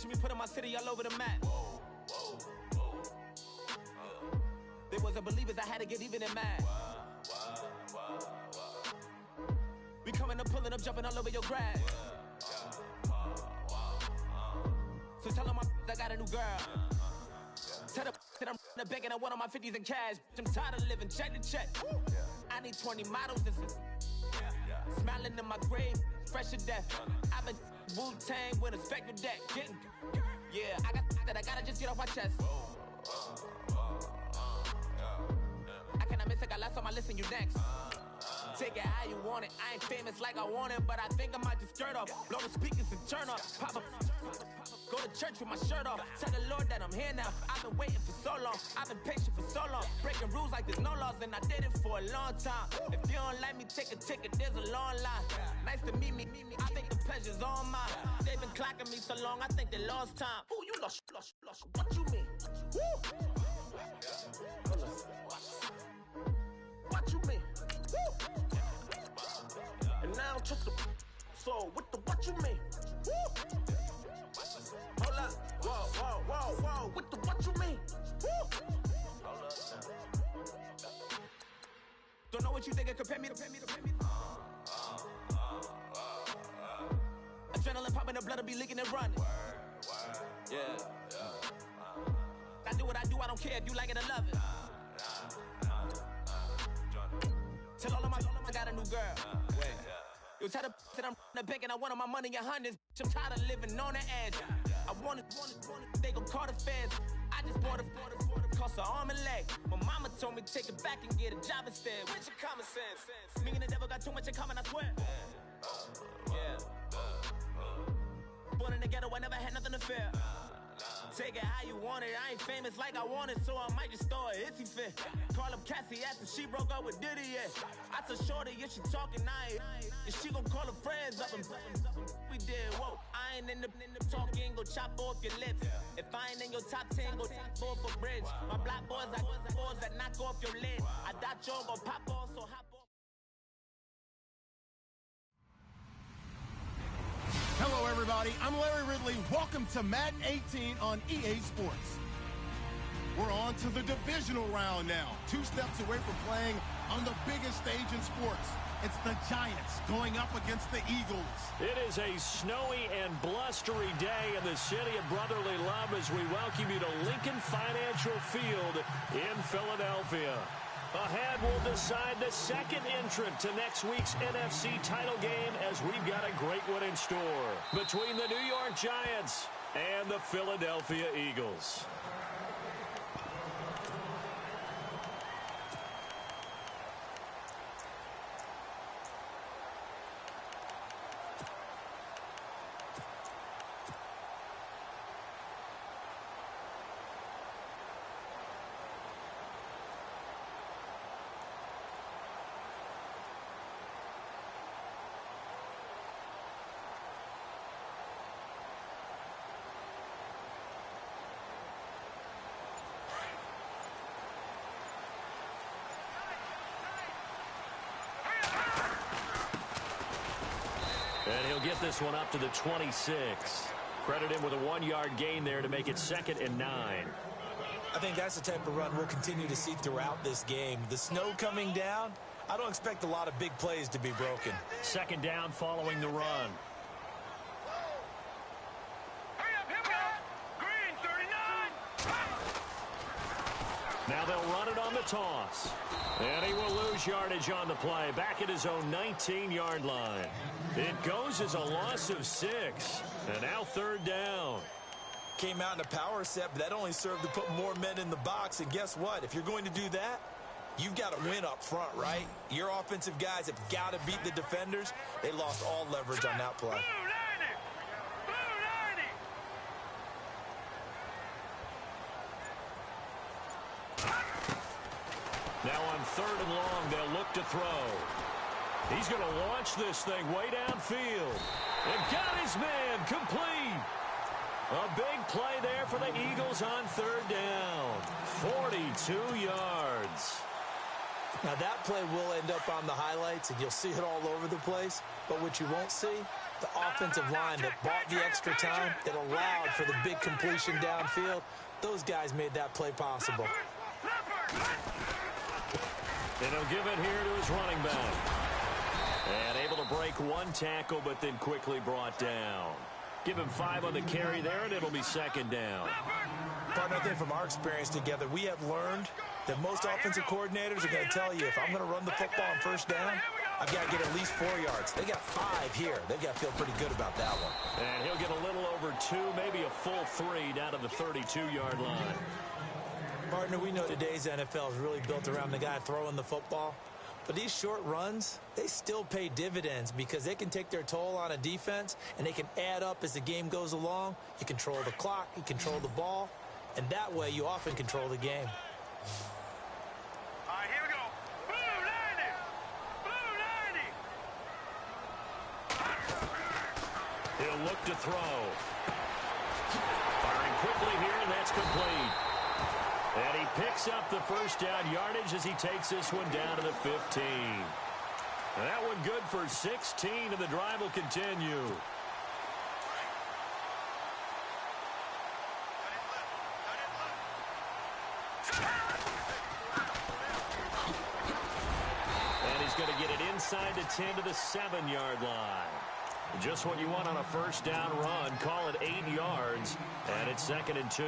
Picture me putting my city all over the map. They wasn't believers, I had to get even and mad. We coming up, pulling up, jumping all over your grass. So tell them I got a new girl. Tell them that I'm in the bank and I want all my 50s in cash. I'm tired of living check to check. I need 20 models. This is smiling in my grave, fresh to death. I've been Wu-Tang with a spectral deck. Yeah, I gotta just get off my chest. I cannot miss, I got lots on my list and you next. Take it how you want it. I ain't famous like I want it, but I think I might just skirt off. Blow the speakers and turn up. Pop up. Go to church with my shirt off. Tell the Lord that I'm here now. I've been waiting for so long. I've been patient for so long. Breaking rules like there's no laws, and I did it for a long time. If you don't like me, take a ticket. There's a long line. Nice to meet me. I think the pleasure's all mine. They've been clocking me so long, I think they lost time. Ooh, you lost. What you mean? Woo! What you mean? Woo! And now I don't trust the so what you mean? Woo! Hold up, whoa, what you mean? Woo! Hold up now. Don't know what you think, compare me. Adrenaline popping, the blood will be leaking and running. Yeah. I do what I do, I don't care if you like it or love it. Tell all of my I got a new girl. You tell the that I'm in the bank and I want all my money in hundreds. I'm tired of living on the edge. I want it, they gon' call the feds. I just bought a cost an arm and leg. My mama told me take it back and get a job instead. Where's your common sense? Me and the devil got too much in common, I swear. Yeah. Born in the ghetto, I never had nothing to fear. Take it how you want it. I ain't famous like I want it, so I might just throw a hissy fit. Call up Cassie after she broke up with Diddy, yeah. I told Shorty if she talking, I ain't. And she gon' call her friends up and we did, whoa. I ain't in the talking, go chop off your lips. If I ain't in your top 10, go top 4 for bridge. My black boys like boys that knock off your lid. I doubt y'all gon' pop off, so hop off. Hello, everybody. I'm Larry Ridley. Welcome to Madden 18 on EA Sports. We're on to the divisional round now. 2 steps away from playing on the biggest stage in sports. It's the Giants going up against the Eagles. It is a snowy and blustery day in the city of brotherly love as we welcome you to Lincoln Financial Field in Philadelphia. Ahead, we'll decide the second entrant to next week's NFC title game as we've got a great one in store between the New York Giants and the Philadelphia Eagles. And he'll get this one up to the 26. Credit him with a 1-yard gain there to make it 2nd and 9. I think that's the type of run we'll continue to see throughout this game. The snow coming down, I don't expect a lot of big plays to be broken. 2nd down following the run. Hurry up, here we go. Green, 39. Now they'll run it on the toss. And he will lose yardage on the play. Back at his own 19-yard line. It goes as a loss of 6. And now 3rd down. Came out in a power set, but that only served to put more men in the box. And guess what? If you're going to do that, you've got to win up front, right? Your offensive guys have got to beat the defenders. They lost all leverage on that play. Now on 3rd and long, they'll look to throw. He's going to launch this thing way downfield. And got his man complete. A big play there for the Eagles on 3rd down. 42 yards. Now that play will end up on the highlights, and you'll see it all over the place. But what you won't see The offensive line that bought the extra time, that allowed for the big completion downfield, those guys made that play possible. And he'll give it here to his running back. And able to break one tackle, but then quickly brought down. Give him 5 on the carry there, and it'll be second down. Partner, I think from our experience together, we have learned that most offensive coordinators are going to tell you, if I'm going to run the football on first down, I've got to get at least 4 yards. They got 5 here. They've got to feel pretty good about that one. And he'll get a little over 2, maybe a full 3 down to the 32-yard line. Partner, we know today's NFL is really built around the guy throwing the football. But these short runs, they still pay dividends because they can take their toll on a defense, and they can add up as the game goes along. You control the clock, you control the ball, and that way you often control the game. All right, here we go. Blue 90. Blue 90. He'll look to throw. Firing quickly here, and that's complete. And he picks up the first down yardage as he takes this one down to the 15. And that one good for 16, and the drive will continue. And he's going to get it inside the 10 to the 7-yard line. Just what you want on a first down run. Call it 8 yards, and it's 2nd and 2.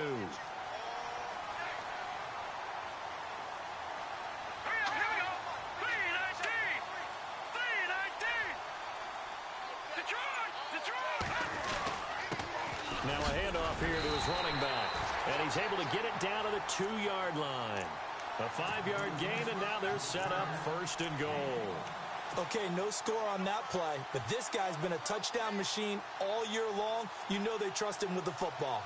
Now a handoff here to his running back. And he's able to get it down to the 2-yard line. A 5-yard gain, and now they're set up 1st and goal. Okay, no score on that play, but this guy's been a touchdown machine all year long. You know they trust him with the football.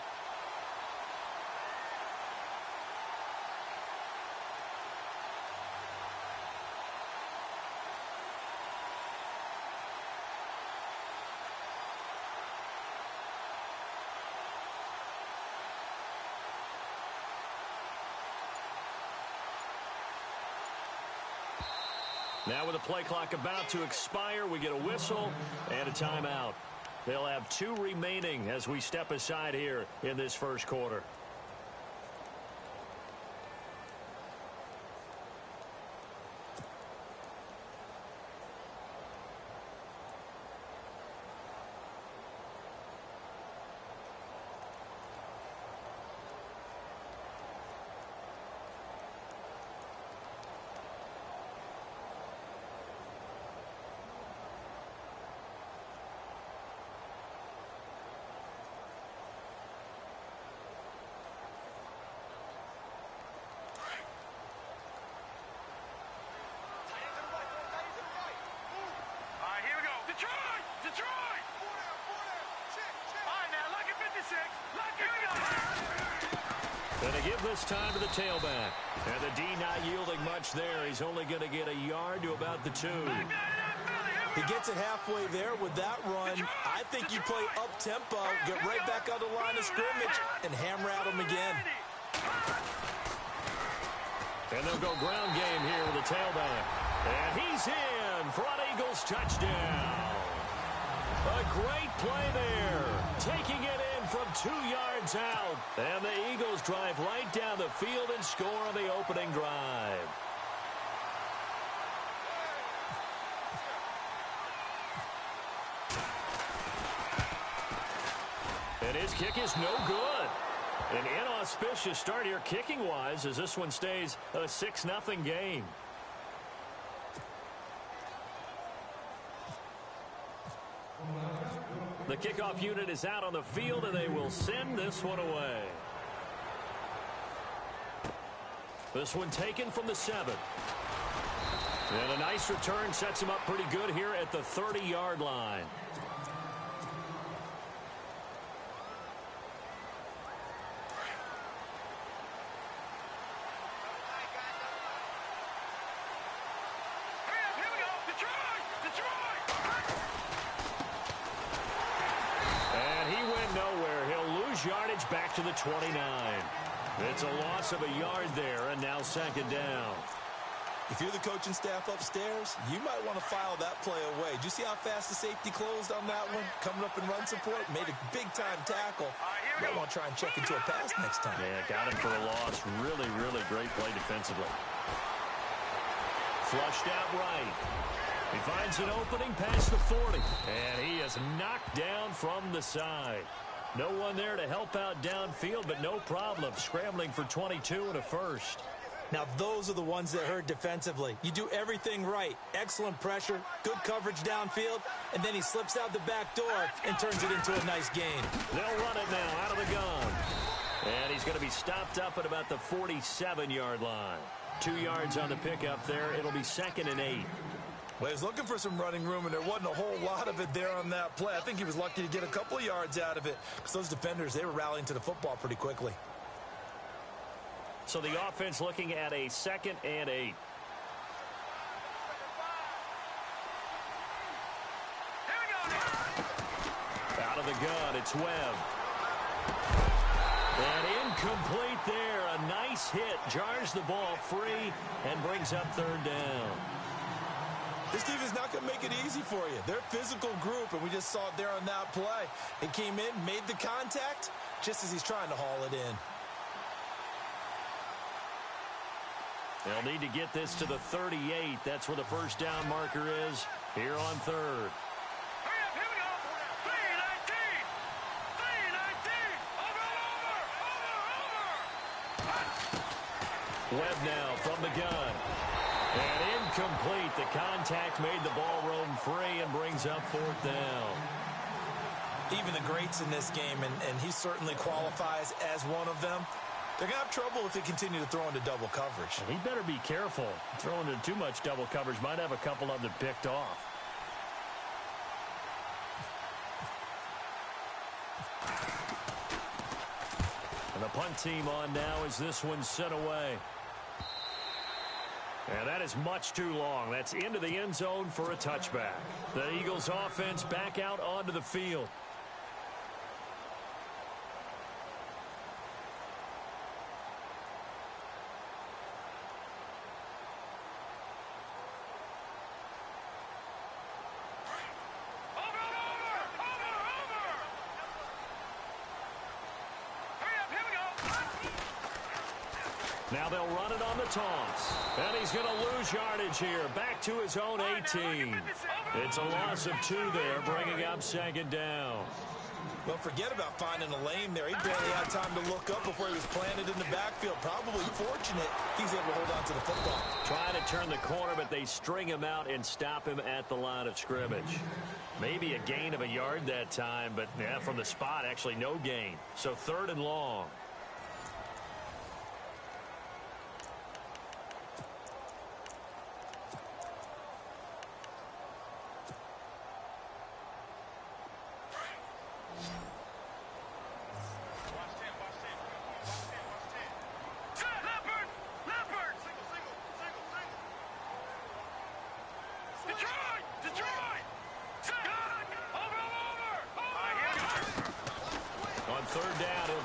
Now with the play clock about to expire, we get a whistle and a timeout. They'll have 2 remaining as we step aside here in this first quarter. And they give this time to the tailback. And the D not yielding much there. He's only going to get a yard to about the 2. He gets it halfway there with that run. I think you play up-tempo, get right back on the line of scrimmage, and hammer at him again. And they'll go ground game here with the tailback. And he's in for an Eagles touchdown. A great play there. Taking it in from 2 yards out. And the Eagles drive right down the field and score on the opening drive. And his kick is no good. An inauspicious start here kicking-wise as this one stays a 6-0 game. The kickoff unit is out on the field, and they will send this one away. This one taken from the 7. And a nice return sets him up pretty good here at the 30-yard line. Yardage back to the 29. It's a loss of a yard there, and now second down. If you're the coaching staff upstairs, you might want to file that play away. Did you see how fast the safety closed on that one? Coming up in run support, made a big-time tackle. You might want to try and check into a pass next time. Yeah, got him for a loss. Really, really great play defensively. Flushed out right. He finds an opening past the 40. And he is knocked down from the side. No one there to help out downfield, but no problem. Scrambling for 22 and a first. Now, those are the ones that hurt defensively. You do everything right. Excellent pressure, good coverage downfield, and then he slips out the back door and turns it into a nice gain. They'll run it now out of the gun. And he's going to be stopped up at about the 47-yard line. 2 yards on the pickup there. It'll be 2nd and 8. Well, he was looking for some running room, and there wasn't a whole lot of it there on that play. I think he was lucky to get a couple of yards out of it because those defenders, they were rallying to the football pretty quickly. So the offense looking at a 2nd and 8. Out of the gun, it's Webb. And incomplete there. A nice hit. Jars the ball free and brings up 3rd down. This team is not going to make it easy for you. They're a physical group, and we just saw it there on that play. It came in, made the contact, just as he's trying to haul it in. They'll need to get this to the 38. That's where the first down marker is here on 3rd. Hurry up, here we go. 3-19. Webb now from the gun. And incomplete. The contact made the ball roam free and brings up 4th down. Even the greats in this game, and he certainly qualifies as one of them, they're going to have trouble if they continue to throw into double coverage. He better be careful. Throwing into too much double coverage might have a couple of them picked off. And the punt team on now as this one's sent away. And that is much too long. That's into the end zone for a touchback. The Eagles offense back out onto the field. Now they'll run it on the toss. And he's going to lose yardage here. Back to his own 18. It's a loss of 2 there, bringing up 2nd down. Well, forget about finding a lane there. He barely had time to look up before he was planted in the backfield. Probably fortunate he's able to hold on to the football. Trying to turn the corner, but they string him out and stop him at the line of scrimmage. Maybe a gain of a yard that time, but yeah, from the spot, actually no gain. So 3rd and long.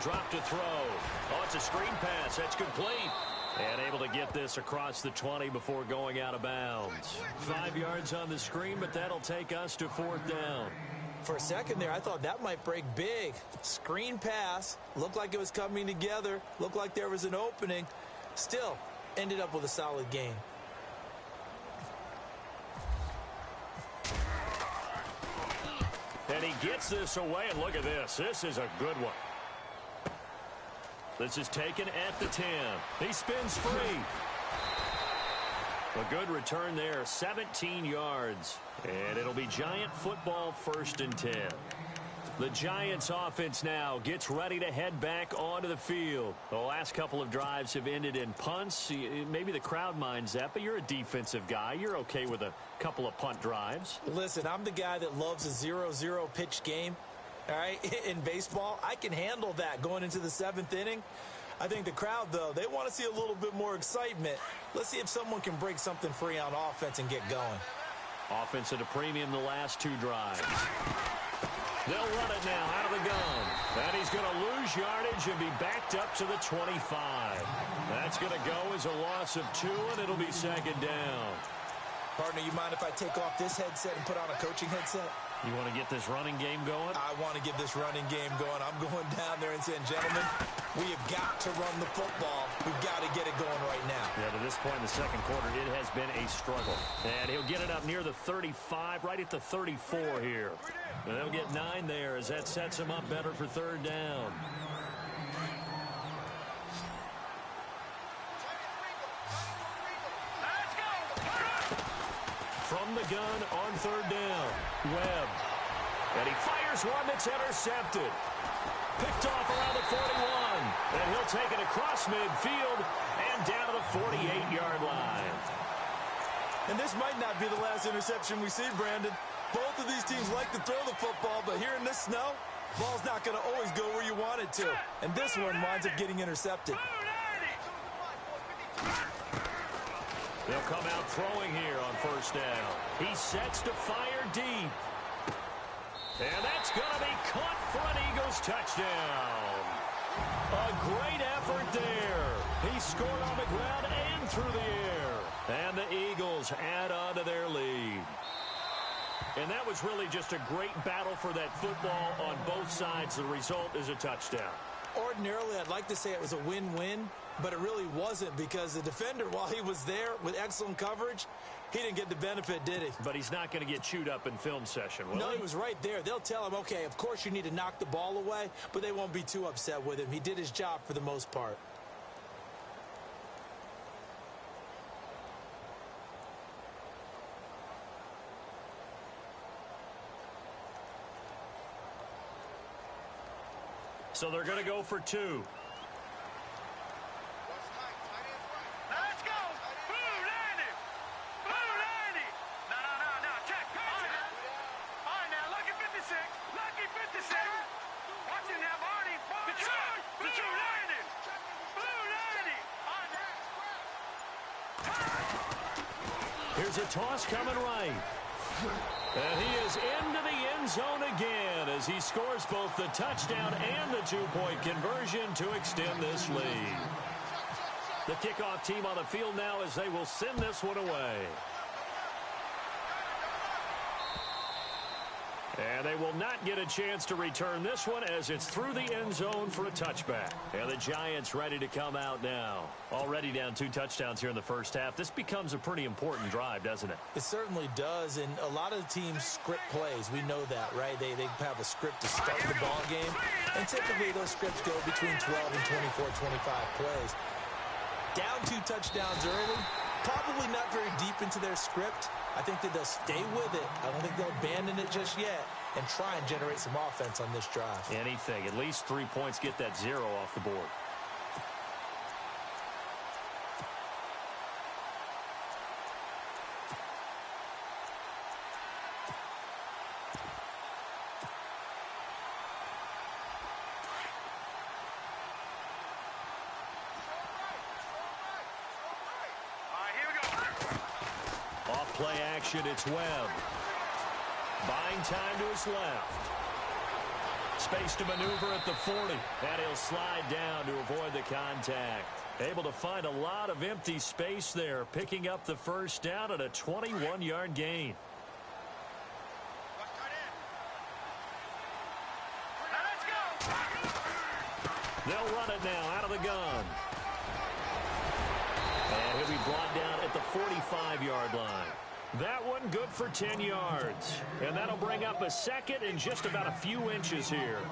Drop to throw. Oh, it's a screen pass. That's complete. And able to get this across the 20 before going out of bounds. 5 yards on the screen, but that'll take us to 4th down. For a second there, I thought that might break big. Screen pass. Looked like it was coming together. Looked like there was an opening. Still, ended up with a solid gain. And he gets this away, and look at this. This is a good one. This is taken at the 10. He spins free. A good return there, 17 yards. And it'll be Giant football 1st and 10. The Giants offense now gets ready to head back onto the field. The last couple of drives have ended in punts. Maybe the crowd minds that, but you're a defensive guy. You're okay with a couple of punt drives. Listen, I'm the guy that loves a 0-0 pitch game. All right, in baseball, I can handle that going into the 7th inning. I think the crowd, though, they want to see a little bit more excitement. Let's see if someone can break something free on offense and get going. Offense at a premium the last 2 drives. They'll run it now out of the gun. And he's going to lose yardage and be backed up to the 25. That's going to go as a loss of 2, and it'll be second down. Partner, you mind if I take off this headset and put on a coaching headset? You want to get this running game going? I want to get this running game going. I'm going down there and saying, gentlemen, we have got to run the football. We've got to get it going right now. Yeah, to this point in the second quarter, it has been a struggle. And he'll get it up near the 35, right at the 34 here. And they'll get 9 there as that sets him up better for third down. From the gun on third down, Webb. And he fires one that's intercepted. Picked off around the 41. And he'll take it across midfield and down to the 48-yard line. And this might not be the last interception we see, Brandon. Both of these teams like to throw the football, but here in this snow, ball's not going to always go where you want it to. And this one winds up getting intercepted. They'll come out throwing here on first down. He sets to fire deep. And that's going to be caught for an Eagles touchdown. A great effort there. He scored on the ground and through the air. And the Eagles add on to their lead. And that was really just a great battle for that football on both sides. The result is a touchdown. Ordinarily, I'd like to say it was a win-win, but it really wasn't because the defender, while he was there with excellent coverage, he didn't get the benefit, did he? But he's not going to get chewed up in film session, will he? No, he was right there. They'll tell him, okay, of course you need to knock the ball away, but they won't be too upset with him. He did his job for the most part. So they're going to go for 2. Let's go. Blue 90. Blue 90. No. Check. All right, now. Lucky 56. Lucky 56. Watch it now, Barney. The truck. Blue 90. Blue 90. Here's a toss coming right. And he is into the end zone again as he scores both the touchdown and the 2-point conversion to extend this lead. The kickoff team on the field now as they will send this one away. And they will not get a chance to return this one as it's through the end zone for a touchback. And the Giants ready to come out now. Already down 2 touchdowns here in the first half. This becomes a pretty important drive, doesn't it? It certainly does, and a lot of the teams script plays. We know that, right? They have a script to start the ball game, and typically those scripts go between 12 and 24, 25 plays. Down 2 touchdowns early, probably not very deep into their script. I think that they'll stay with it. I don't think they'll abandon it just yet and try and generate some offense on this drive. Anything. At least 3 points, get that 0 off the board. Play action, it's Webb. Buying time to his left. Space to maneuver at the 40. And he'll slide down to avoid the contact. Able to find a lot of empty space there, picking up the first down at a 21-yard gain. They'll run it now out of the gun. And he'll be brought down at the 45-yard line. That one good for 10 yards. And that'll bring up a second and just about a few inches here.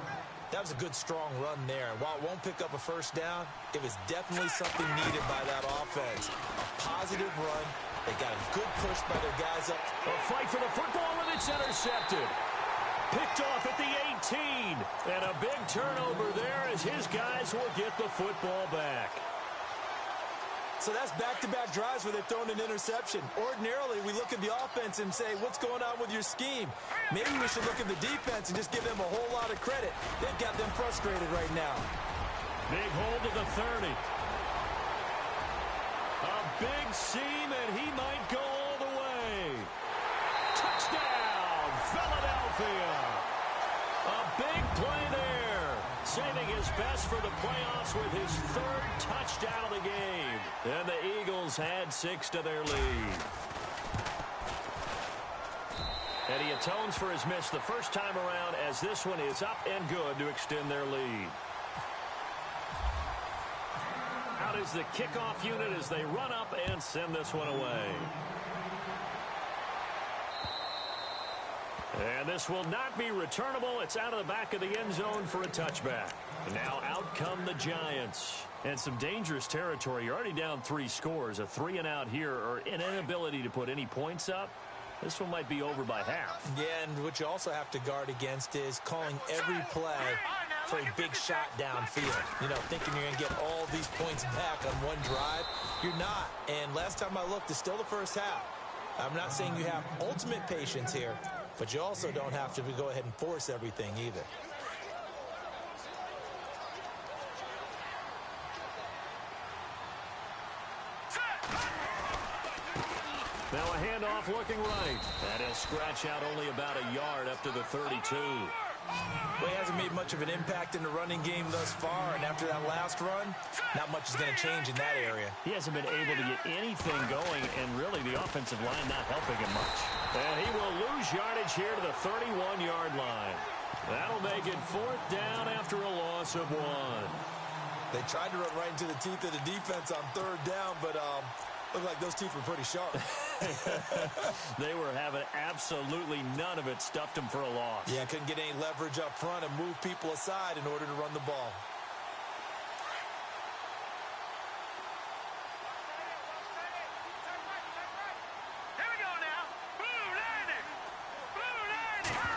That was a good, strong run there. And while it won't pick up a first down, it was definitely something needed by that offense. A positive run. They got a good push by their guys up. A fight for the football, and it's intercepted. Picked off at the 18. And a big turnover there as his guys will get the football back. So that's back-to-back drives where they've thrown an interception. Ordinarily, we look at the offense and say, what's going on with your scheme? Maybe we should look at the defense and just give them a whole lot of credit. They've got them frustrated right now. Big hold to the 30. A big seam, and he might go all the way. Touchdown, Philadelphia. saving his best for the playoffs with his third touchdown of the game. And the Eagles add 6 to their lead. And he atones for his miss the first time around, as this one is up and good to extend their lead. Out is the kickoff unit as they run up and send this one away. And this will not be returnable. It's out of the back of the end zone for a touchback. Now out come the Giants. And some dangerous territory. You're already down 3 scores. A 3-and-out here, or an inability to put any points up. This one might be over by half. Yeah, and what you also have to guard against is calling every play for a big shot downfield. You know, thinking you're going to get all these points back on one drive. You're not. And last time I looked, it's still the first half. I'm not saying you have ultimate patience here, but you also don't have to go ahead and force everything either. Now a handoff looking right. And he'll scratch out only about a yard up to the 32. Well, he hasn't made much of an impact in the running game thus far, and after that last run, not much is going to change in that area. He hasn't been able to get anything going, and really the offensive line not helping him much. And he will lose yardage here to the 31-yard line. That'll make it 4th down after a loss of 1. They tried to run right into the teeth of the defense on 3rd down, but looked like those teeth were pretty sharp. They were having absolutely none of it. Stuffed him for a loss. Yeah, couldn't get any leverage up front and move people aside in order to run the ball. Here we go now. Blue landing. Blue landing.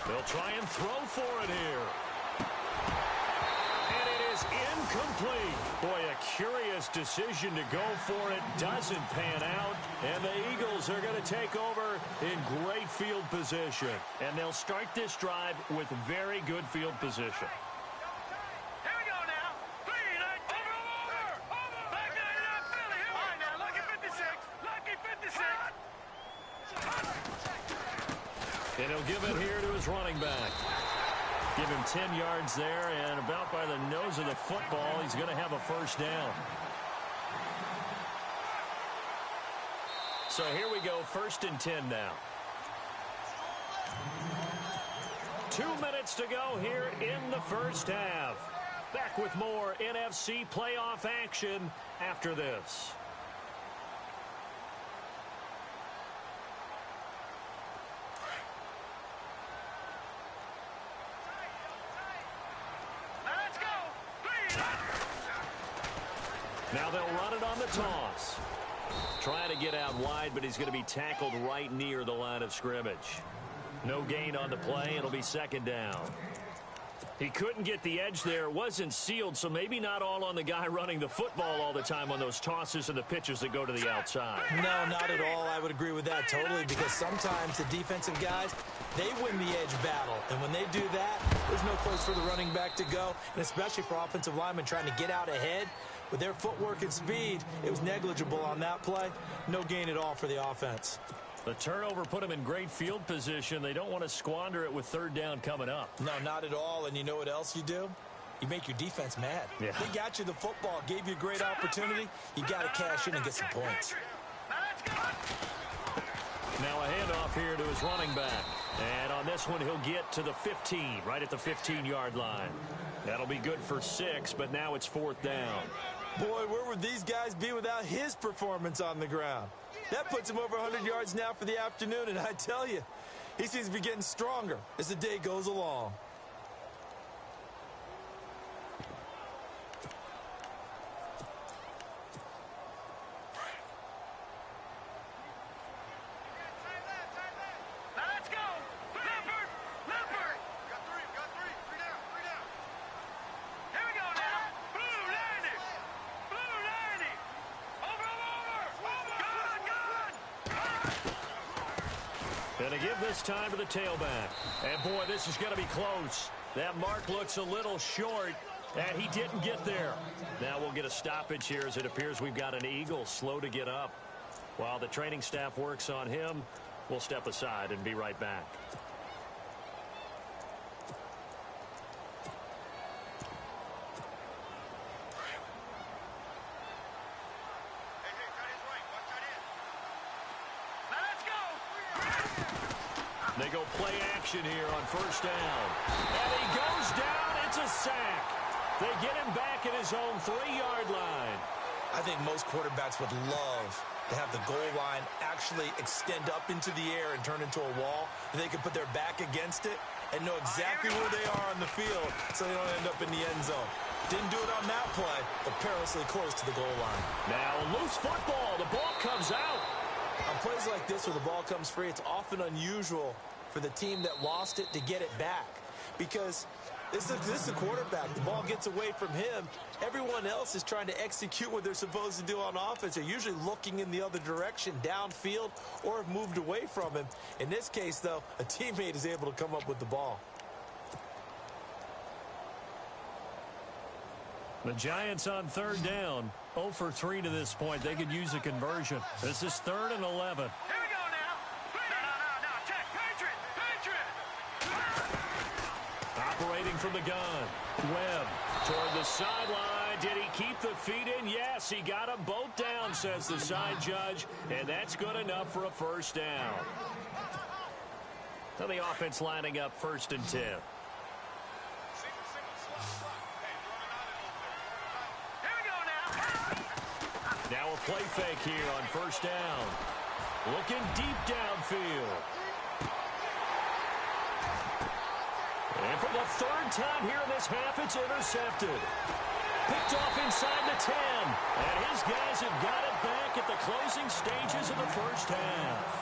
They'll try and throw for it here. And it is incomplete. Boy, a curious decision to go for it. Doesn't pan out. And the Eagles are going to take over in great field position. And they'll start this drive with very good field position. Here we go now. 3, over. Back nine and out, Philly. All right, now, lucky 56. Lucky 56. And he'll give it here to his running back. Give him 10 yards there, and about by the nose of the football, he's going to have a first down. So here we go, 1st and 10 now. 2 minutes to go here in the first half. Back with more NFC playoff action after this. Now they'll run it on the toss. Trying to get out wide, but he's going to be tackled right near the line of scrimmage. No gain on the play. It'll be 2nd down. He couldn't get the edge there. It wasn't sealed, so maybe not all on the guy running the football all the time on those tosses and the pitches that go to the outside. No, not at all. I would agree with that totally, because sometimes the defensive guys, they win the edge battle. And when they do that, there's no place for the running back to go, and especially for offensive linemen trying to get out ahead. With their footwork and speed, it was negligible on that play. No gain at all for the offense. The turnover put them in great field position. They don't want to squander it with 3rd down coming up. No, not at all. And you know what else you do? You make your defense mad. Yeah. They got you the football, gave you a great opportunity. You got to cash in and get some points. Now a handoff here to his running back. And on this one, he'll get to the 15, right at the 15-yard line. That'll be good for 6, but now it's 4th down. Boy, where would these guys be without his performance on the ground? That puts him over 100 yards now for the afternoon, and I tell you, he seems to be getting stronger as the day goes along. Going to give this time to the tailback. And, boy, this is going to be close. That mark looks a little short, and he didn't get there. Now we'll get a stoppage here as it appears we've got an Eagle slow to get up. While the training staff works on him, we'll step aside and be right back. They go play action here on first down. And he goes down. It's a sack. They get him back at his own 3-yard line. I think most quarterbacks would love to have the goal line actually extend up into the air and turn into a wall, and they can put their back against it and know exactly where they are on the field so they don't end up in the end zone. Didn't do it on that play, but perilously close to the goal line. Now a loose football. The ball comes out. On plays like this where the ball comes free, it's often unusual for the team that lost it to get it back because this is a quarterback. The ball gets away from him. Everyone else is trying to execute what they're supposed to do on offense. They're usually looking in the other direction, downfield, or have moved away from him. In this case, though, a teammate is able to come up with the ball. The Giants on third down. 0 for 3 to this point. They could use a conversion. This is 3rd and 11. Here we go now. No. Check. Patriot. Operating from the gun. Webb toward the sideline. Did he keep the feet in? Yes, he got them both down, says the side judge. And that's good enough for a first down. So the offense lining up 1st and 10. Now a play fake here on first down. Looking deep downfield. And for the 3rd time here in this half, it's intercepted. Picked off inside the 10. And his guys have got it back at the closing stages of the first half.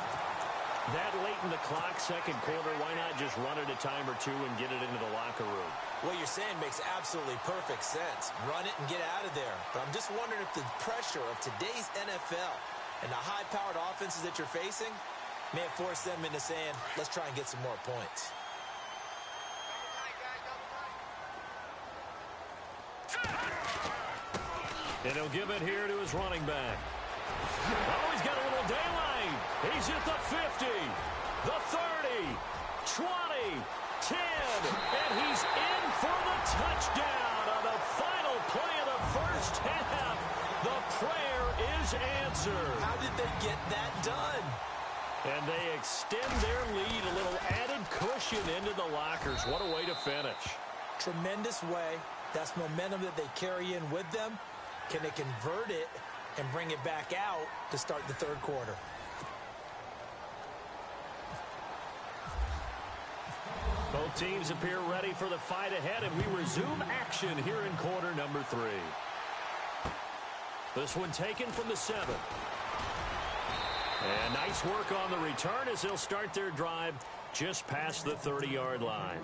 That late in the clock, 2nd quarter, why not just run it a time or two and get it into the locker room? What you're saying makes absolutely perfect sense. Run it and get out of there. But I'm just wondering if the pressure of today's NFL and the high-powered offenses that you're facing may have forced them into saying, let's try and get some more points. And he'll give it here to his running back. Oh, he's got a little daylight. He's at the 50, the 30, 20, 10, and he's in for the touchdown on the final play of the first half. The prayer is answered. How did they get that done? And they extend their lead, a little added cushion into the lockers. What a way to finish. Tremendous way. That's momentum that they carry in with them. Can they convert it and bring it back out to start the 3rd quarter? Both teams appear ready for the fight ahead, and we resume action here in quarter number 3. This one taken from the 7. And nice work on the return as they'll start their drive just past the 30-yard line.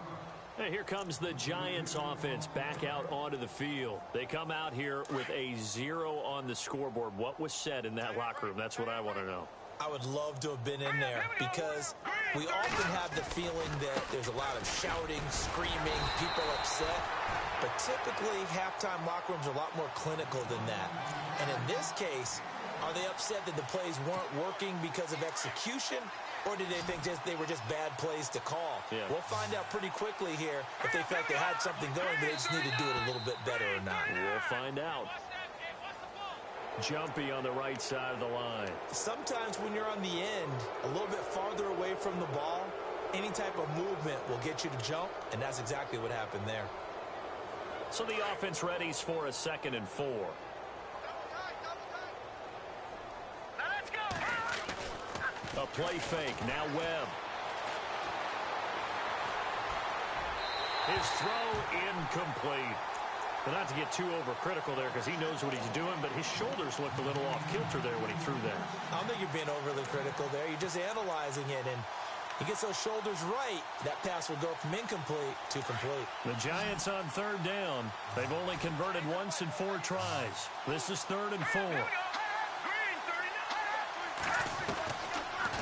And here comes the Giants offense back out onto the field. They come out here with a 0 on the scoreboard. What was said in that locker room? That's what I want to know. I would love to have been in there because we often have the feeling that there's a lot of shouting, screaming, people upset. But typically, halftime locker rooms are a lot more clinical than that. And in this case, are they upset that the plays weren't working because of execution? Or did they think they were just bad plays to call? Yeah. We'll find out pretty quickly here if they felt they had something going, but they just need to do it a little bit better or not. We'll find out. Jumpy on the right side of the line. Sometimes when you're on the end, a little bit farther away from the ball, any type of movement will get you to jump, and that's exactly what happened there. So the offense readies for a 2nd and 4. A play fake. Now Webb. His throw incomplete. But not to get too overcritical there because he knows what he's doing, but his shoulders looked a little off kilter there when he threw that. I don't think you're being overly critical there. You're just analyzing it, and he gets those shoulders right. That pass will go from incomplete to complete. The Giants on 3rd down. They've only converted once in 4 tries. This is 3rd and 4.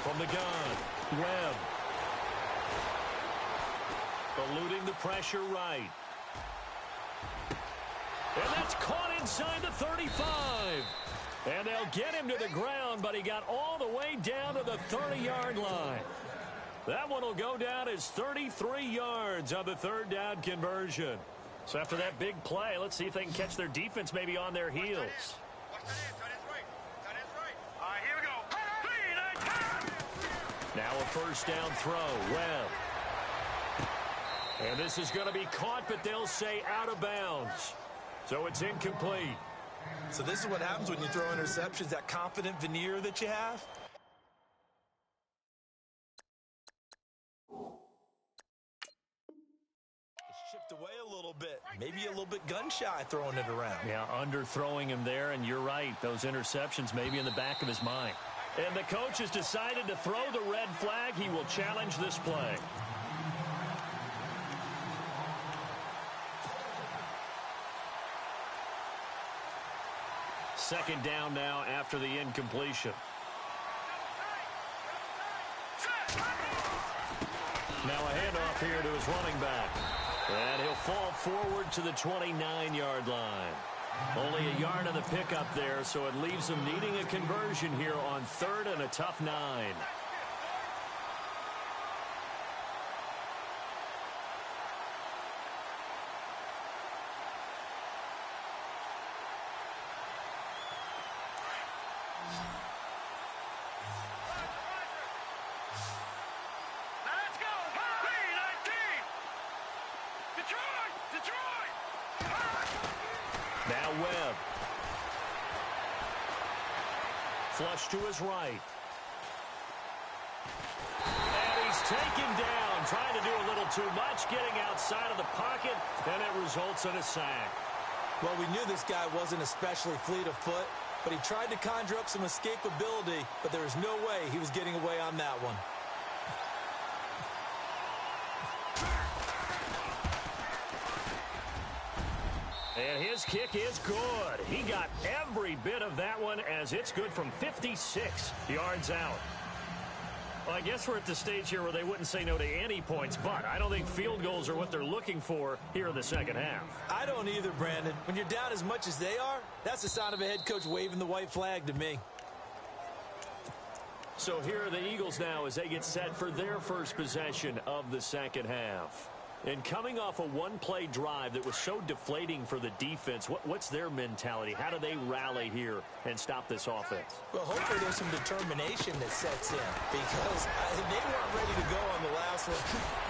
From the gun, Webb. Eluding the pressure right. And that's caught inside the 35. And they'll get him to the ground, but he got all the way down to the 30-yard line. That one will go down as 33 yards on the 3rd down conversion. So after that big play, let's see if they can catch their defense maybe on their heels. Now a first down throw. Webb. And this is going to be caught, but they'll say out of bounds. So it's incomplete. So this is what happens when you throw interceptions, that confident veneer that you have. It's chipped away a little bit. Maybe a little bit gun-shy throwing it around. Yeah, underthrowing him there, and you're right. Those interceptions may be in the back of his mind. And the coach has decided to throw the red flag. He will challenge this play. Second down now after the incompletion. Now a handoff here to his running back. And he'll fall forward to the 29-yard line. Only a yard on the pickup there, so it leaves them needing a conversion here on 3rd and a tough 9. Let's go! P19! Detroit! Now Webb. Flush to his right. And he's taken down, trying to do a little too much, getting outside of the pocket, and it results in a sack. Well, we knew this guy wasn't especially fleet of foot, but he tried to conjure up some escapability, but there was no way he was getting away on that one. And his kick is good. He got every bit of that one as it's good from 56 yards out. Well, I guess we're at the stage here where they wouldn't say no to any points, but I don't think field goals are what they're looking for here in the second half. I don't either, Brandon. When you're down as much as they are, that's the sound of a head coach waving the white flag to me. So here are the Eagles now as they get set for their first possession of the second half. And coming off a one-play drive that was so deflating for the defense, what's their mentality? How do they rally here and stop this offense? Well, hopefully there's some determination that sets in because they weren't ready to go on the last one.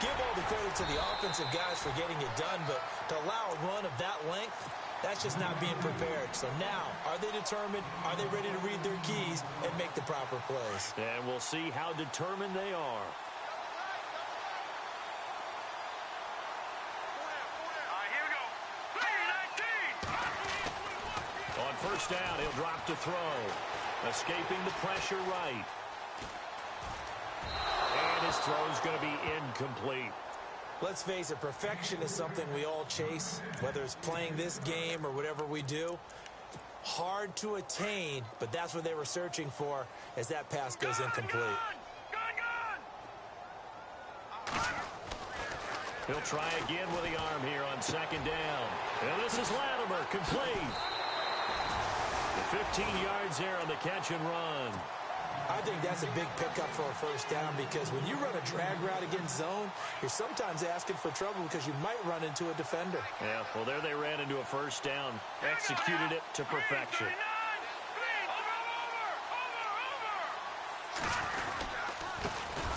Give all the credit to the offensive guys for getting it done, but to allow a run of that length, that's just not being prepared. So now, are they determined? Are they ready to read their keys and make the proper plays? And we'll see how determined they are. On first down, he'll drop to throw. Escaping the pressure right. And his throw's going to be incomplete. Let's face it, perfection is something we all chase, whether it's playing this game or whatever we do. Hard to attain, but that's what they were searching for as that pass goes incomplete. He'll try again with the arm here on second down. And this is Latimer, complete. 15 yards there on the catch and run. I think that's a big pickup for a first down because when you run a drag route against zone, you're sometimes asking for trouble because you might run into a defender. Yeah, well, there they ran into a first down. Executed it to perfection.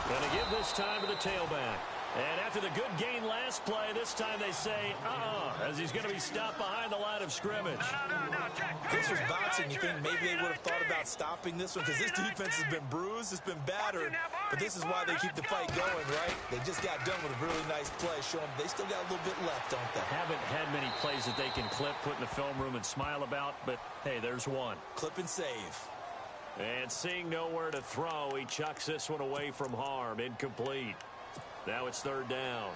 Going to give this time to the tailback. And after the good gain last play, this time they say, as he's going to be stopped behind the line of scrimmage. If this was boxing, you think maybe they would have thought about stopping this one because this defense has been bruised, it's been battered, but this is why they keep the fight going, right? They just got done with a really nice play, showing they still got a little bit left, don't they? Haven't had many plays that they can clip, put in the film room, and smile about, but hey, there's one. Clip and save. And seeing nowhere to throw, he chucks this one away from harm, incomplete. Now it's third down.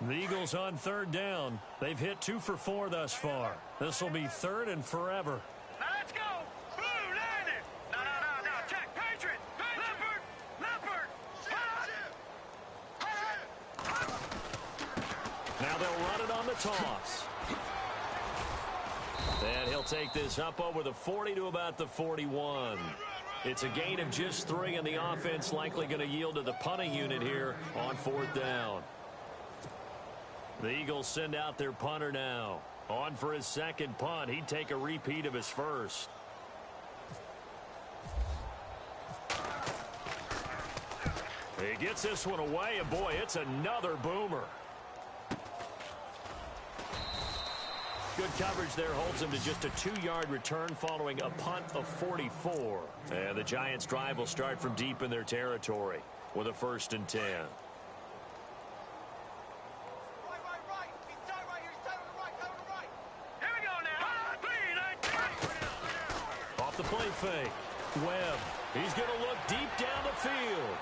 The Eagles on third down. They've hit 2 for 4 thus far. This will be third and forever. Now let's go. Blue, landed. No. Check. Patriot. Leopard. Now they'll run it on the toss. And he'll take this up over the 40 to about the 41. It's a gain of just 3, and the offense likely going to yield to the punting unit here on fourth down. The Eagles send out their punter now. On for his second punt. He'd take a repeat of his first. He gets this one away, and boy, it's another boomer. Good coverage there holds him to just a 2-yard return following a punt of 44. And the Giants' drive will start from deep in their territory with a 1st and 10. Off the play fake. Webb. He's going to look deep down the field.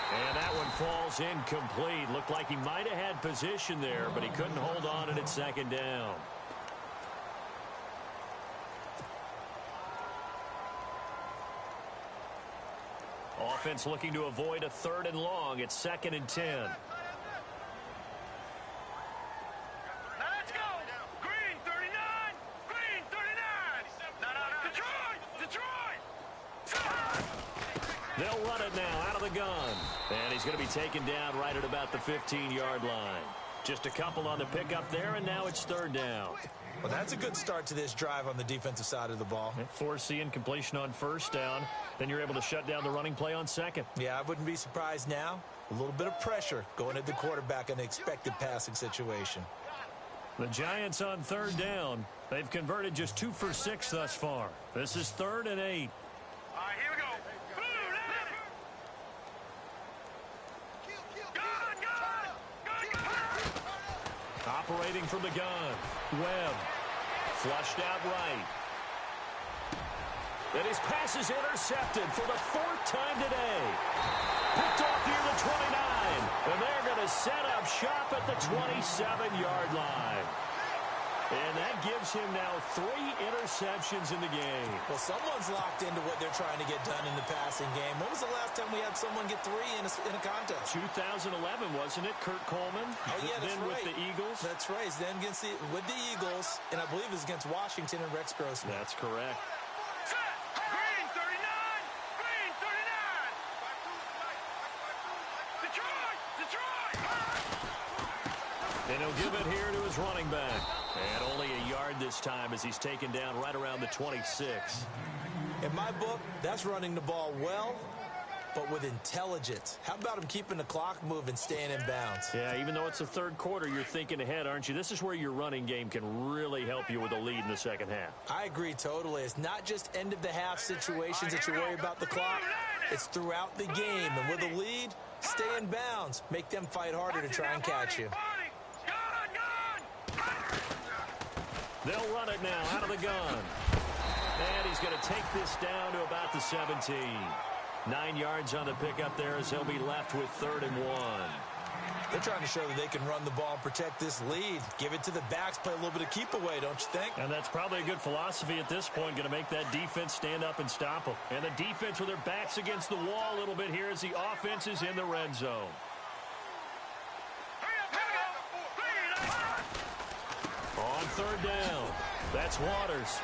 And that one falls incomplete. Looked like he might have had position there, but he couldn't hold on and it's 2nd down. Offense looking to avoid a 3rd and long. It's 2nd and 10. Now let's go. Green 39. Green 39. No. Detroit. They'll run it now out of the gun. And he's going to be taken down right at about the 15-yard line. Just a couple on the pickup there, and now it's 3rd down. Well, that's a good start to this drive on the defensive side of the ball. Force the incompletion on 1st down. Then you're able to shut down the running play on 2nd. Yeah, I wouldn't be surprised now. A little bit of pressure going at the quarterback in an expected passing situation. The Giants on 3rd down. They've converted just 2 for 6 thus far. This is 3rd and 8. All right, here we go. Operating from the gun. Webb. Flushed out right. And his pass is intercepted for the 4th time today. Picked off near the 29. And they're going to set up shop at the 27-yard line. And that gives him now 3 interceptions in the game. Well, someone's locked into what they're trying to get done in the passing game. When was the last time we had someone get 3 in a contest? 2011, wasn't it? Kurt Coleman. Oh, yeah, that's then right. with the Eagles. That's right. Then with the Eagles, and I believe it was against Washington and Rex Grossman. That's correct. Green 39. Green 39. Detroit. And he'll give it here to his running back. And only a yard this time as he's taken down right around the 26. In my book, that's running the ball well, but with intelligence. How about him keeping the clock moving, staying in bounds? Yeah, even though it's the 3rd quarter, you're thinking ahead, aren't you? This is where your running game can really help you with a lead in the 2nd half. I agree totally. It's not just end-of-the-half situations that you worry about the clock. It's throughout the game. And with a lead, stay in bounds. Make them fight harder to try and catch you. They'll run it now out of the gun. And he's going to take this down to about the 17. 9 yards on the pickup there as he'll be left with 3rd and 1. They're trying to show that they can run the ball and protect this lead. Give it to the backs, play a little bit of keep away, don't you think? And that's probably a good philosophy at this point, going to make that defense stand up and stop them. And the defense with their backs against the wall a little bit here as the offense is in the red zone. On 3rd down, that's Waters.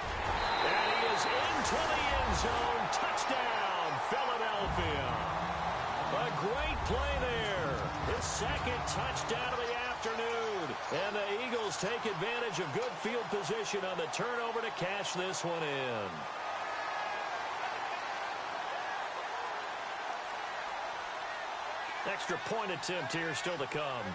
And he is into the end zone. Touchdown, Philadelphia. A great play there. His 2nd touchdown of the afternoon. And the Eagles take advantage of good field position on the turnover to cash this one in. Extra point attempt here still to come.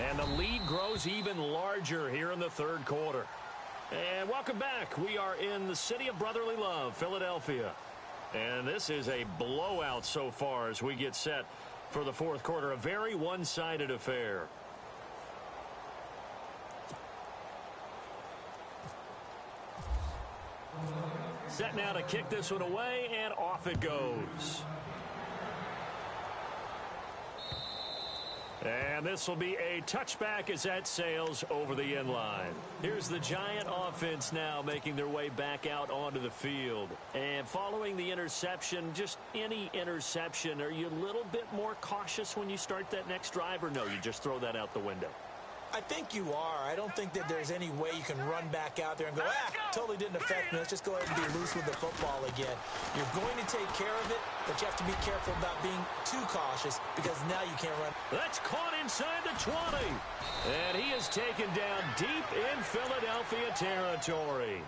And the lead grows even larger here in the 3rd quarter. And welcome back. We are in the city of brotherly love, Philadelphia. And this is a blowout so far as we get set for the 4th quarter. A very one-sided affair. Set now to kick this one away, and off it goes. And this will be a touchback as that sails over the end line. Here's the Giant offense now making their way back out onto the field. And following the interception, just any interception, are you a little bit more cautious when you start that next drive, or no, you just throw that out the window? I think you are. I don't think that there's any way you can run back out there and go, totally didn't affect me. Let's just go ahead and be loose with the football again. You're going to take care of it, but you have to be careful about being too cautious because now you can't run. That's caught inside the 20. And he is taken down deep in Philadelphia territory.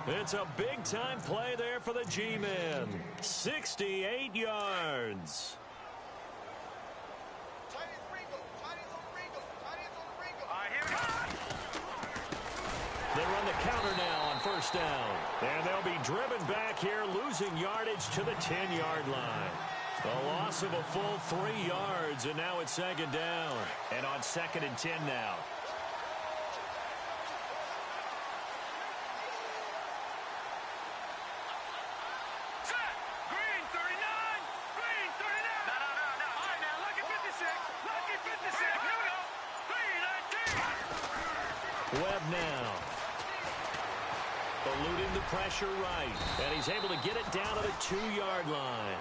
It's a big-time play there for the G-men. 68 yards. They run the counter now on first down. And they'll be driven back here, losing yardage to the 10-yard line. A loss of a full 3 yards, and now it's second down. And on 2nd and 10 now. Green 39. Green 39. No. All right, now, lucky 56. Lucky 56. Here we go. Green 19. Webb now. Eluding the pressure right. And he's able to get it down to the 2-yard line.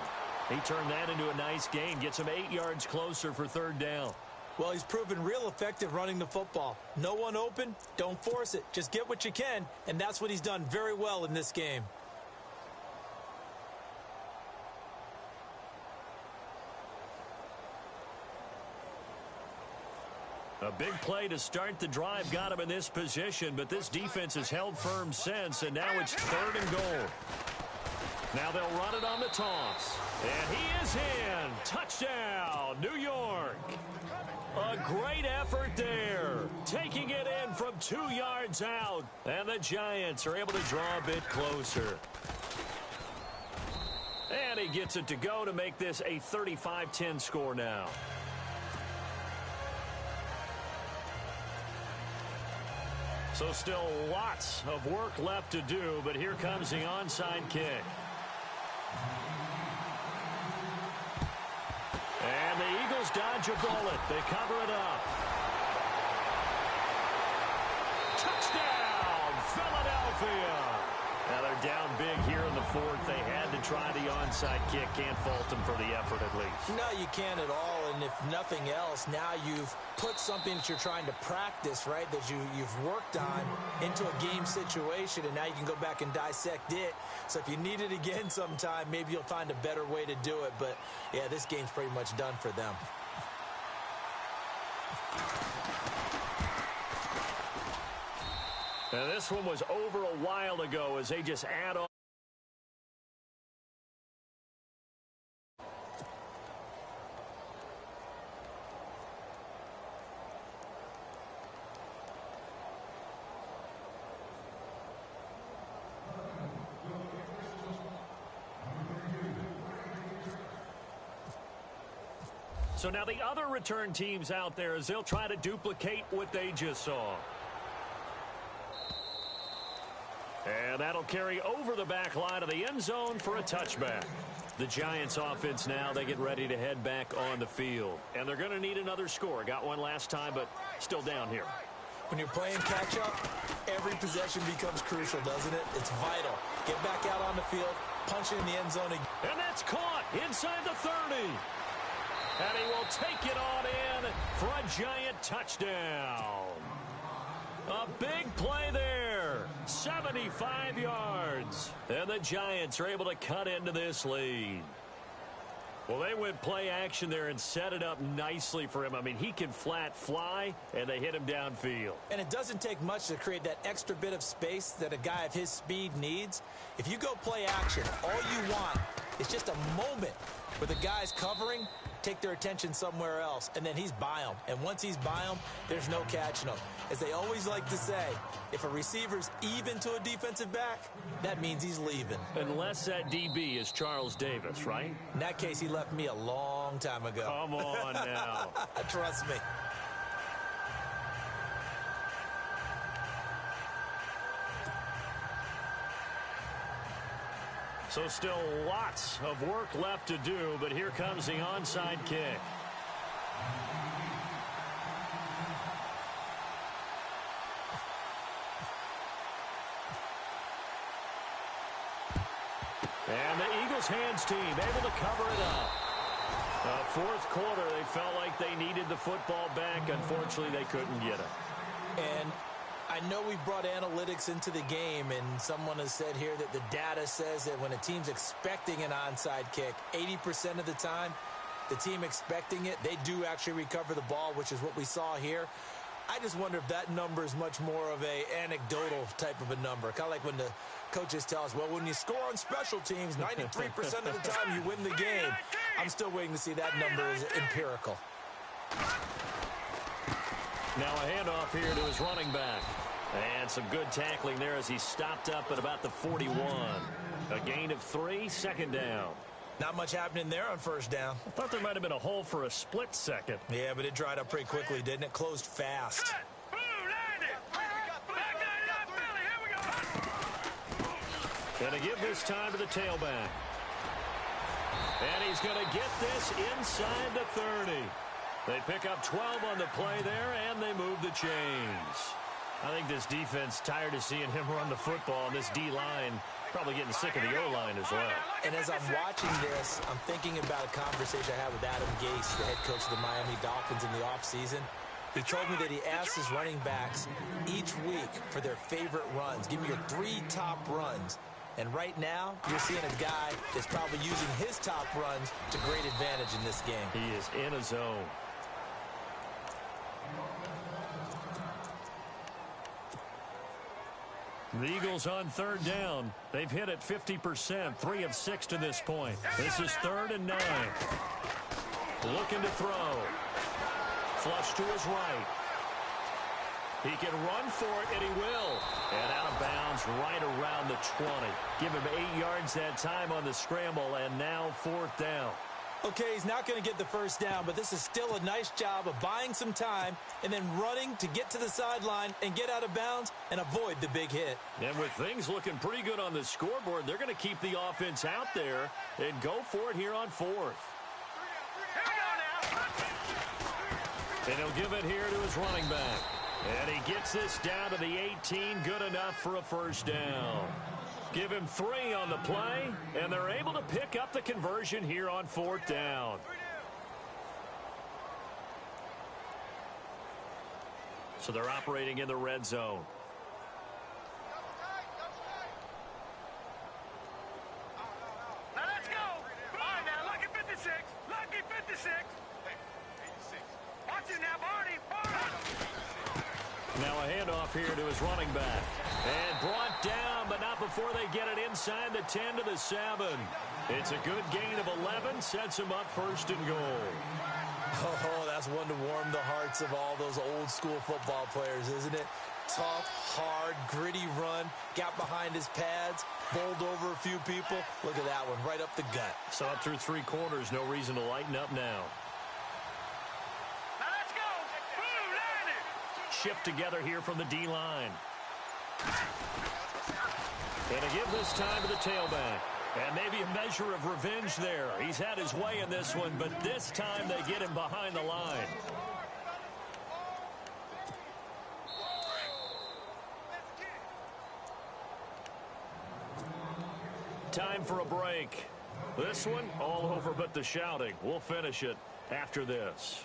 He turned that into a nice gain. Gets him 8 yards closer for third down. Well, he's proven real effective running the football. No one open, don't force it. Just get what you can, and that's what he's done very well in this game. A big play to start the drive got him in this position, but this defense has held firm since, and now it's 3rd and goal. Now they'll run it on the toss. And he is in. Touchdown, New York. A great effort there. Taking it in from 2 yards out. And the Giants are able to draw a bit closer. And he gets it to go to make this a 35-10 score now. So still lots of work left to do, but here comes the onside kick. And the Eagles dodge a bullet. They cover it up. Touchdown, Philadelphia. Now they're down big here in the 4th. They had to try the onside kick. Can't fault them for the effort at least. No, you can't at all. And if nothing else, now you've put something that you're trying to practice, right, that you've worked on into a game situation, and now you can go back and dissect it. So if you need it again sometime, maybe you'll find a better way to do it. But, yeah, this game's pretty much done for them. Now this one was over a while ago as they just add on. So now the other return teams out there as they'll try to duplicate what they just saw. And that'll carry over the back line of the end zone for a touchback. The Giants offense now, they get ready to head back on the field. And they're going to need another score. Got one last time, but still down here. When you're playing catch-up, every possession becomes crucial, doesn't it? It's vital. Get back out on the field, punch it in the end zone again. And that's caught inside the 30. And he will take it on in for a Giant touchdown. A big play there. 75 yards. And the Giants are able to cut into this lead. Well, they went play action there and set it up nicely for him. I mean, he can flat fly, and they hit him downfield. And it doesn't take much to create that extra bit of space that a guy of his speed needs. If you go play action, all you want is just a moment where the guy's covering, take their attention somewhere else, and then he's by him. And once he's by him, there's no catching him. As they always like to say, if a receiver's even to a defensive back, that means he's leaving. Unless that DB is Charles Davis, right? In that case, he left me a long time ago. Come on now. Trust me. So still lots of work left to do, but here comes the onside kick. And the Eagles hands team able to cover it up. Fourth quarter, they felt like they needed the football back. Unfortunately, they couldn't get it. And I know we brought analytics into the game, and someone has said here that the data says that when a team's expecting an onside kick, 80% of the time, the team expecting it, they do actually recover the ball, which is what we saw here. I just wonder if that number is much more of a anecdotal type of a number. Kind of like when the coaches tell us, well, when you score on special teams, 93% of the time you win the game. I'm still waiting to see that number is empirical. Now a handoff here to his running back. And some good tackling there as he stopped up at about the 41. A gain of 3, second down. Not much happening there on first down. I thought there might have been a hole for a split second. Yeah, but it dried up pretty quickly, didn't it? Closed fast. And to give this time to the tailback. And he's going to get this inside the 30. They pick up 12 on the play there, and they move the chains. I think this defense tired of seeing him run the football, and this D-line probably getting sick of the O-line as well. And as I'm watching this, I'm thinking about a conversation I had with Adam Gase, the head coach of the Miami Dolphins in the offseason. He told me that he asked his running backs each week for their favorite runs. Give me your 3 top runs. And right now, you're seeing a guy that's probably using his top runs to great advantage in this game. He is in a zone. The Eagles on third down. They've hit it 50%, 3 of 6 to this point. This is 3rd and 9. Looking to throw. Flush to his right. He can run for it, and he will. And out of bounds right around the 20. Give him 8 yards that time on the scramble, and now 4th down. Okay, he's not going to get the first down, but this is still a nice job of buying some time and then running to get to the sideline and get out of bounds and avoid the big hit. And with things looking pretty good on the scoreboard, they're going to keep the offense out there and go for it here on 4th. And he'll give it here to his running back. And he gets this down to the 18, good enough for a first down. Give him 3 on the play, and they're able to pick up the conversion here on 4th down. So they're operating in the red zone. Now let's go. All right, now, lucky 56. Lucky 56. Watch it now, Barney. Now a handoff here to his running back. And brought down, but not before they get it inside the 10 to the 7. It's a good gain of 11, sets him up 1st and goal. Oh, that's one to warm the hearts of all those old school football players, isn't it? Tough, hard, gritty run, got behind his pads, bowled over a few people. Look at that one, right up the gut. So up through 3 quarters, no reason to lighten up now. Now let's go. Boom, landed. Shift together here from the D-line. And to give this time to the tailback. And maybe a measure of revenge there. He's had his way in this one, but this time they get him behind the line. Time for a break. This one, all over but the shouting. We'll finish it after this.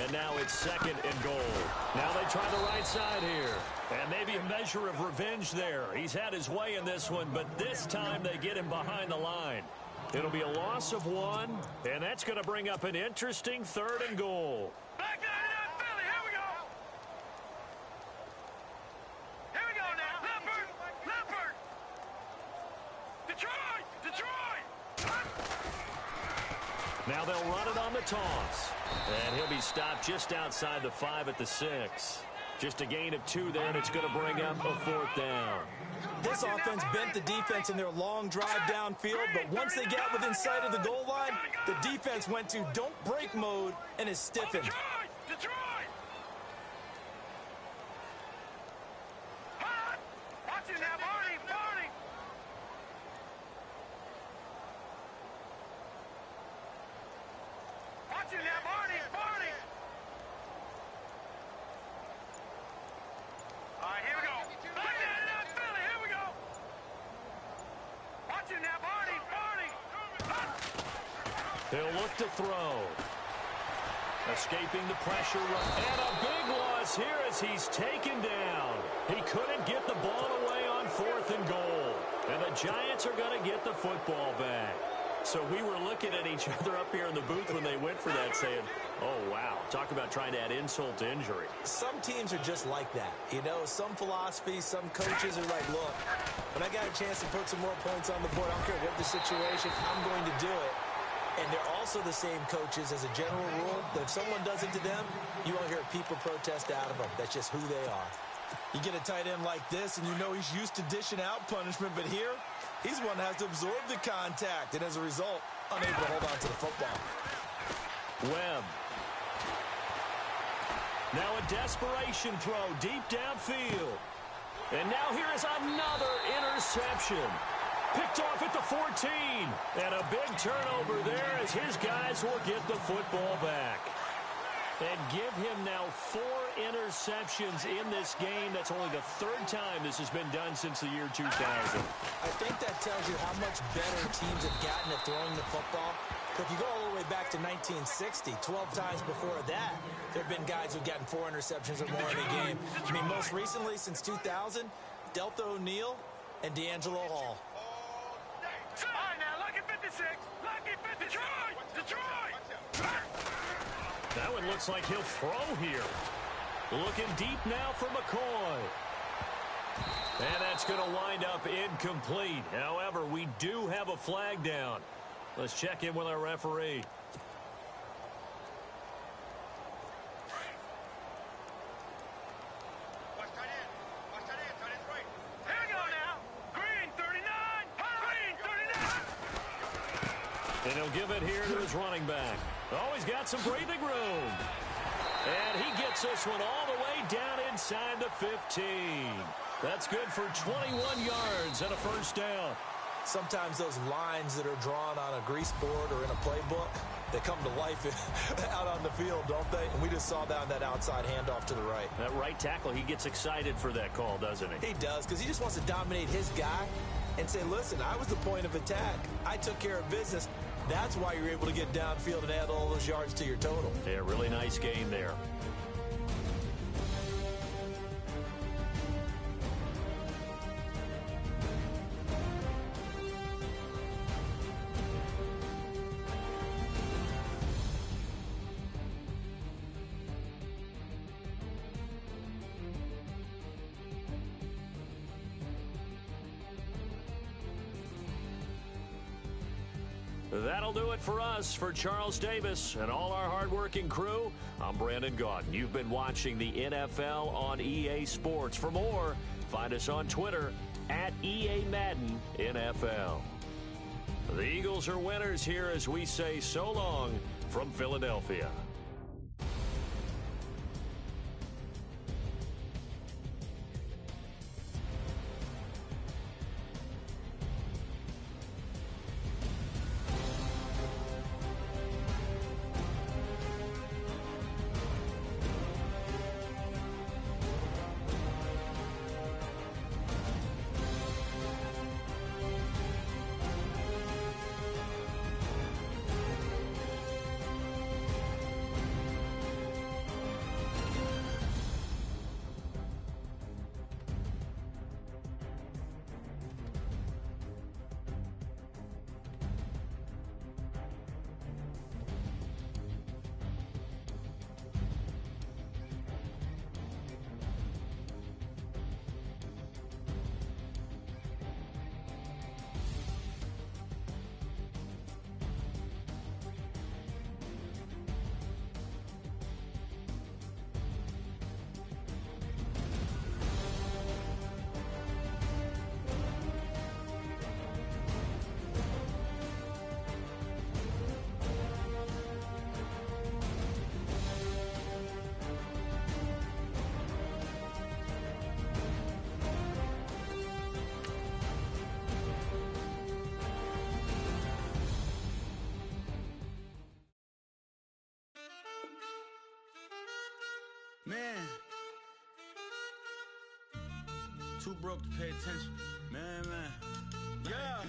And now it's 2nd and goal. Now they try the right side here. And maybe a measure of revenge there. He's had his way in this one, but this time they get him behind the line. It'll be a loss of 1, and that's going to bring up an interesting 3rd and goal. Back 99 Philly, here we go. Here we go now. Leopard. Detroit. Now they'll run it on the toss. And he'll be stopped just outside the 5 at the 6. Just a gain of 2 there, and it's going to bring up a 4th down. This offense bent the defense in their long drive downfield, but once they got within sight of the goal line, the defense went to don't break mode and is stiffened. Detroit. Watch it now, Barney. Watch it now, Barney. He'll look to throw. Escaping the pressure. And a big loss here as he's taken down. He couldn't get the ball away on 4th and goal. And the Giants are going to get the football back. So we were looking at each other up here in the booth when they went for that saying, oh, wow. Talk about trying to add insult to injury. Some teams are just like that. You know, some philosophies, some coaches are like, look, when I got a chance to put some more points on the board, I don't care what the situation, I'm going to do it. And they're also the same coaches as a general rule that if someone does it to them, you won't hear people protest out of them. That's just who they are. You get a tight end like this, and you know he's used to dishing out punishment, but here, he's the one that has to absorb the contact, and as a result, unable to hold on to the football. Webb. Now a desperation throw deep downfield. And now here is another interception. Picked off at the 14. And a big turnover there as his guys will get the football back. And give him now 4 interceptions in this game. That's only the 3rd time this has been done since the year 2000. I think that tells you how much better teams have gotten at throwing the football. If you go all the way back to 1960, 12 times before that, there have been guys who've gotten 4 interceptions or more in a game. I mean, most recently, since 2000, Delta O'Neal and D'Angelo Hall. All right, now, lucky 56. Lucky 56. Detroit! That one looks like he'll throw here. Looking deep now for McCoy. And that's going to wind up incomplete. However, we do have a flag down. Let's check in with our referee. Here we go now. Green 39. Green 39. And he'll give it here to his running back. Oh, he's got some breathing room. And he gets this one all the way down inside the 15. That's good for 21 yards and a first down. Sometimes those lines that are drawn on a grease board or in a playbook, they come to life out on the field, don't they? And we just saw that on that outside handoff to the right. That right tackle, he gets excited for that call, doesn't he? He does, because he just wants to dominate his guy and say, listen, I was the point of attack. I took care of business. That's why you're able to get downfield and add all those yards to your total. Yeah, really nice game there. That'll do it for us. For Charles Davis and all our hardworking crew, I'm Brandon Gaudin. You've been watching the NFL on EA Sports. For more, find us on Twitter at EA Madden NFL. The Eagles are winners here as we say so long from Philadelphia. Man, too broke to pay attention. Man. Yeah.